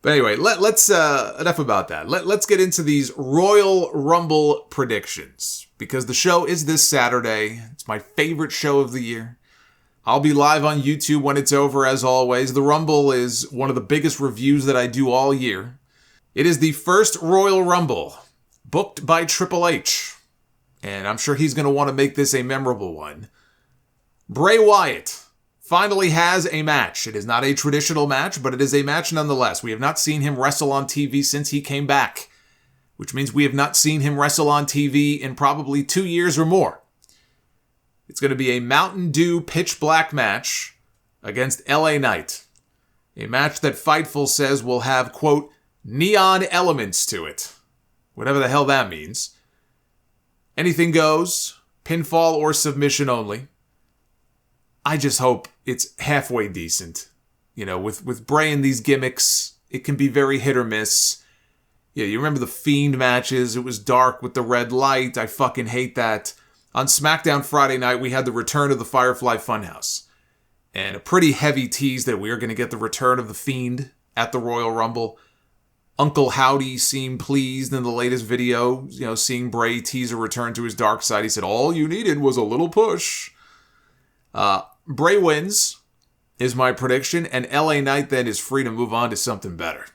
But anyway, let's enough about that. Let's get into these Royal Rumble predictions, because the show is this Saturday. It's my favorite show of the year. I'll be live on YouTube when it's over, as always. The Rumble is one of the biggest reviews that I do all year. It is the first Royal Rumble booked by Triple H, and I'm sure he's going to want to make this a memorable one. Bray Wyatt finally has a match. It is not a traditional match, but it is a match nonetheless. We have not seen him wrestle on TV since he came back, which means we have not seen him wrestle on TV in probably 2 years or more. It's going to be a Mountain Dew pitch black match against LA Knight. A match that Fightful says will have, quote, neon elements to it. Whatever the hell that means. Anything goes, pinfall or submission only. I just hope it's halfway decent. You know, with Bray and these gimmicks, it can be very hit or miss. Yeah, you remember the Fiend matches? It was dark with the red light. I fucking hate that. On SmackDown Friday night, we had the return of the Firefly Funhouse. And a pretty heavy tease that we are going to get the return of the Fiend at the Royal Rumble. Uncle Howdy seemed pleased in the latest video, seeing Bray tease a return to his dark side. He said, all you needed was a little push. Bray wins, is my prediction, and LA Knight then is free to move on to something better.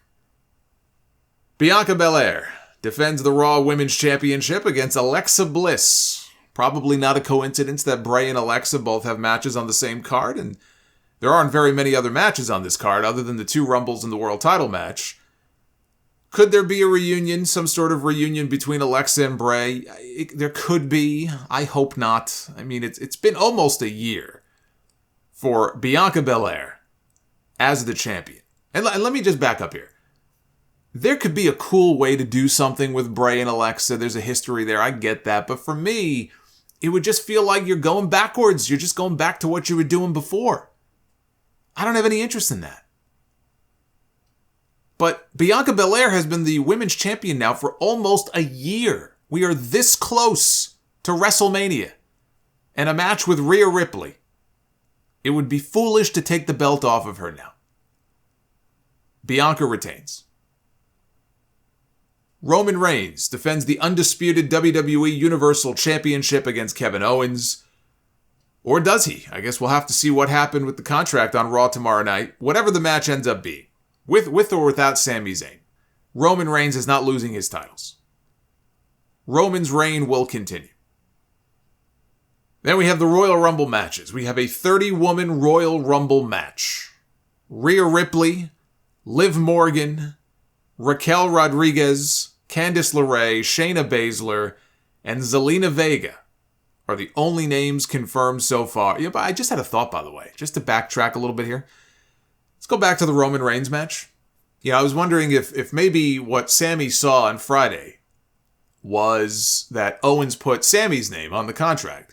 Bianca Belair defends the Raw Women's Championship against Alexa Bliss. Probably not a coincidence that Bray and Alexa both have matches on the same card, and there aren't very many other matches on this card other than the 2 Rumbles and the World Title match. Could there be a reunion, some sort of reunion between Alexa and Bray? There could be. I hope not. I mean, it's been almost a year for Bianca Belair as the champion. And let me just back up here. There could be a cool way to do something with Bray and Alexa. There's a history there. I get that. But for me, it would just feel like you're going backwards. You're just going back to what you were doing before. I don't have any interest in that. But Bianca Belair has been the women's champion now for almost a year. We are this close to WrestleMania and a match with Rhea Ripley. It would be foolish to take the belt off of her now. Bianca retains. Roman Reigns defends the undisputed WWE Universal Championship against Kevin Owens. Or does he? I guess we'll have to see what happened with the contract on Raw tomorrow night, whatever the match ends up being. With or without Sami Zayn, Roman Reigns is not losing his titles. Roman's reign will continue. Then we have the Royal Rumble matches. We have a 30-woman Royal Rumble match. Rhea Ripley, Liv Morgan, Raquel Rodriguez, Candice LeRae, Shayna Baszler, and Zelina Vega are the only names confirmed so far. Yeah, but I just had a thought, by the way, just to backtrack a little bit here. Let's go back to the Roman Reigns match. I was wondering if maybe what Sami saw on Friday was that Owens put Sami's name on the contract.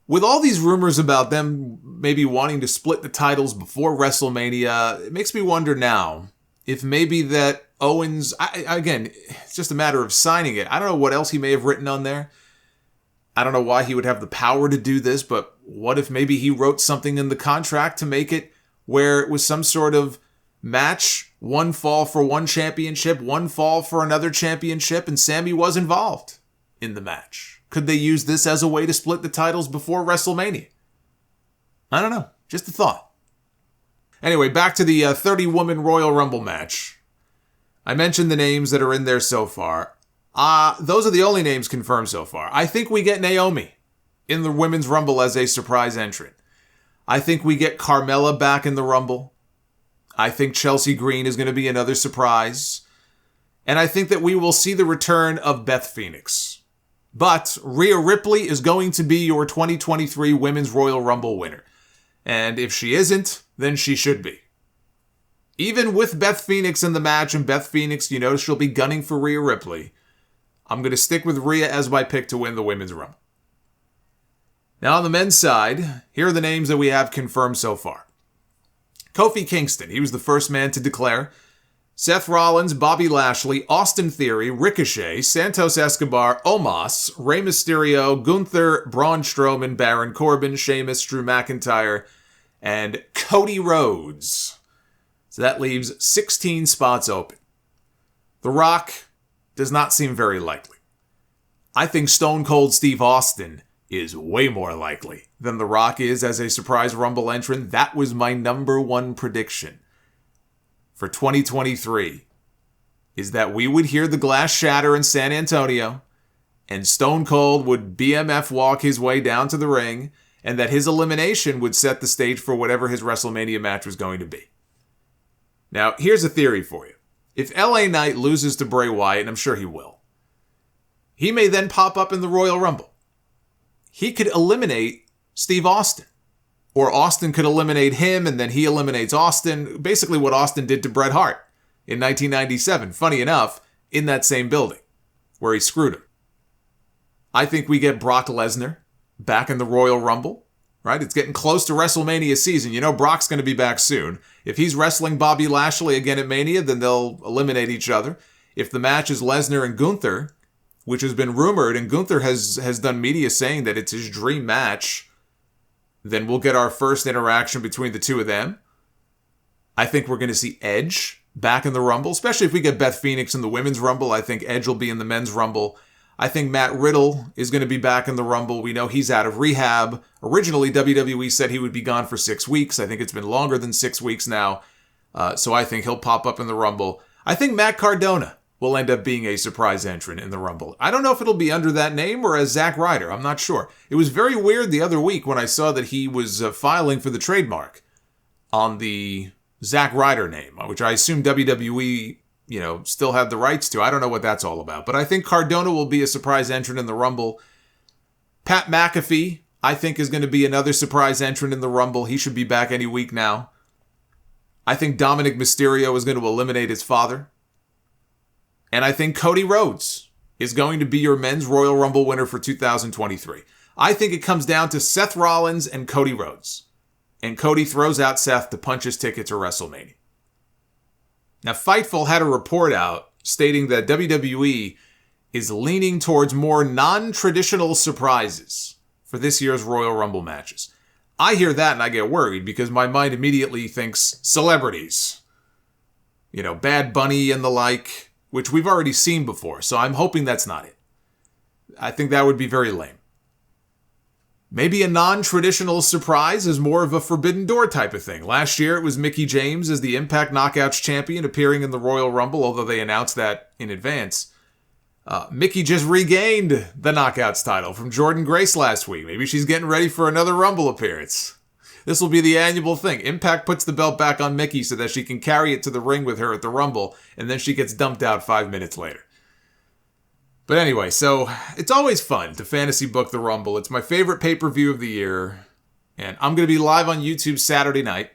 With all these rumors about them maybe wanting to split the titles before WrestleMania, it makes me wonder now if maybe that Owens, again, it's just a matter of signing it. I don't know what else he may have written on there. I don't know why he would have the power to do this, but what if maybe he wrote something in the contract to make it where it was some sort of match, one fall for one championship, one fall for another championship, and Sami was involved in the match. Could they use this as a way to split the titles before WrestleMania? I don't know. Just a thought. Anyway, back to the 30-woman Royal Rumble match. I mentioned the names that are in there so far. Those are the only names confirmed so far. I think we get Naomi in the Women's Rumble as a surprise entrant. I think we get Carmella back in the Rumble. I think Chelsea Green is going to be another surprise. And I think that we will see the return of Beth Phoenix. But Rhea Ripley is going to be your 2023 Women's Royal Rumble winner. And if she isn't, then she should be. Even with Beth Phoenix in the match, and Beth Phoenix, she'll be gunning for Rhea Ripley, I'm going to stick with Rhea as my pick to win the Women's Rumble. Now on the men's side, here are the names that we have confirmed so far. Kofi Kingston, he was the first man to declare. Seth Rollins, Bobby Lashley, Austin Theory, Ricochet, Santos Escobar, Omos, Rey Mysterio, Gunther, Braun Strowman, Baron Corbin, Sheamus, Drew McIntyre, and Cody Rhodes. So that leaves 16 spots open. The Rock does not seem very likely. I think Stone Cold Steve Austin is way more likely than The Rock is as a surprise Rumble entrant. That was my number one prediction for 2023, is that we would hear the glass shatter in San Antonio, and Stone Cold would BMF walk his way down to the ring, and that his elimination would set the stage for whatever his WrestleMania match was going to be. Now, here's a theory for you. If LA Knight loses to Bray Wyatt, and I'm sure he will, he may then pop up in the Royal Rumble. He could eliminate Steve Austin. Or Austin could eliminate him, and then he eliminates Austin. Basically what Austin did to Bret Hart in 1997. Funny enough, in that same building where he screwed him. I think we get Brock Lesnar back in the Royal Rumble, right? It's getting close to WrestleMania season. You know Brock's going to be back soon. If he's wrestling Bobby Lashley again at Mania, then they'll eliminate each other. If the match is Lesnar and Gunther, which has been rumored, and Gunther has done media saying that it's his dream match, then we'll get our first interaction between the two of them. I think we're going to see Edge back in the Rumble, especially if we get Beth Phoenix in the Women's Rumble. I think Edge will be in the Men's Rumble. I think Matt Riddle is going to be back in the Rumble. We know he's out of rehab. Originally, WWE said he would be gone for 6 weeks. I think it's been longer than 6 weeks now. So I think he'll pop up in the Rumble. I think Matt Cardona will end up being a surprise entrant in the Rumble. I don't know if it'll be under that name or as Zack Ryder. I'm not sure. It was very weird the other week when I saw that he was filing for the trademark on the Zack Ryder name, which I assume WWE, still had the rights to. I don't know what that's all about. But I think Cardona will be a surprise entrant in the Rumble. Pat McAfee, I think, is going to be another surprise entrant in the Rumble. He should be back any week now. I think Dominic Mysterio is going to eliminate his father. And I think Cody Rhodes is going to be your Men's Royal Rumble winner for 2023. I think it comes down to Seth Rollins and Cody Rhodes. And Cody throws out Seth to punch his ticket to WrestleMania. Now, Fightful had a report out stating that WWE is leaning towards more non-traditional surprises for this year's Royal Rumble matches. I hear that and I get worried because my mind immediately thinks celebrities. Bad Bunny and the like, which we've already seen before, so I'm hoping that's not it. I think that would be very lame. Maybe a non-traditional surprise is more of a Forbidden Door type of thing. Last year, it was Mickie James as the Impact Knockouts champion appearing in the Royal Rumble, although they announced that in advance. Mickie just regained the Knockouts title from Jordynne Grace last week. Maybe she's getting ready for another Rumble appearance. This will be the annual thing. Impact puts the belt back on Mickie so that she can carry it to the ring with her at the Rumble, and then she gets dumped out 5 minutes later. But anyway, so it's always fun to fantasy book the Rumble. It's my favorite pay-per-view of the year, and I'm going to be live on YouTube Saturday night.